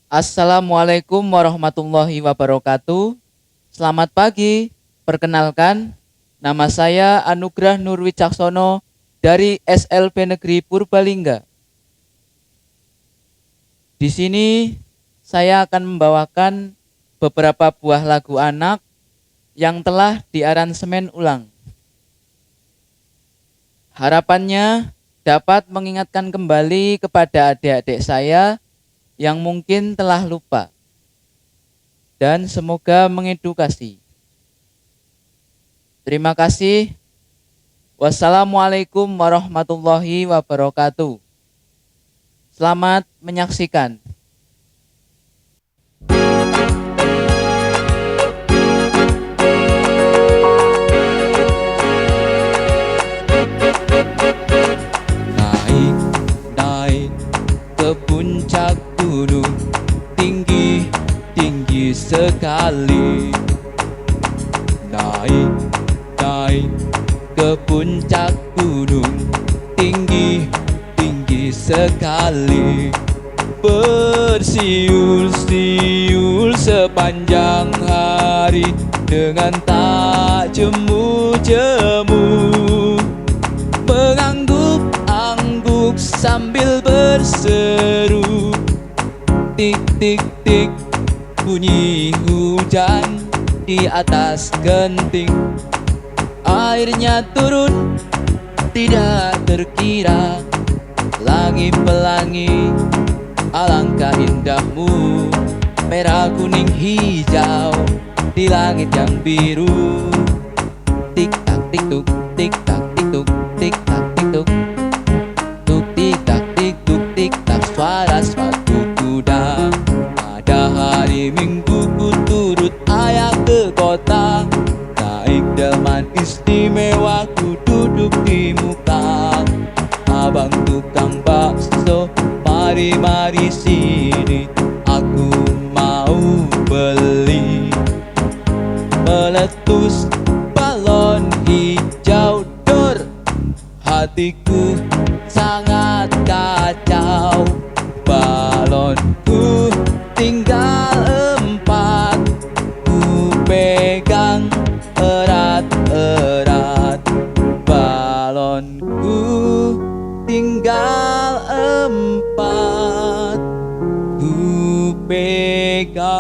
Assalamualaikum warahmatullahi wabarakatuh. Selamat pagi. Perkenalkan, nama saya Anugrah Nur Wicaksono dari SLB Negeri Purbalingga. Di sini saya akan membawakan beberapa buah lagu anak yang telah diaransemen ulang. Harapannya dapat mengingatkan kembali kepada adik-adik saya yang mungkin telah lupa, dan semoga mengedukasi. Terima kasih. Wassalamualaikum warahmatullahi wabarakatuh. Selamat menyaksikan. Naik, naik ke puncak gunung, tinggi, tinggi sekali. Naik, naik ke puncak gunung, tinggi, tinggi sekali. Bersiul-siul sepanjang hari dengan tak jemu-jemu, mengangguk-angguk sambil berseru. Tik tik tik bunyi hujan di atas genting. Airnya turun tidak terkira. Langit pelangi, alangkah indahmu. Merah kuning hijau di langit yang biru. Tik tak tik tuk, tik tak tik tuk, tik tak tik tuk. Tuk tik tak tik tuk, tik tak suara sepatu kuda. Pada hari Minggu ku turut ayah ke kota. Naik delman istimewa ku duduk di muka. Abang tukang bakso, mari-mari sini, aku mau beli. Meletus balon hijau dor, hatiku sangat kacau. Balonku tinggal 4, ku pegang erat-erat. Balonku tinggal 4, ku pegang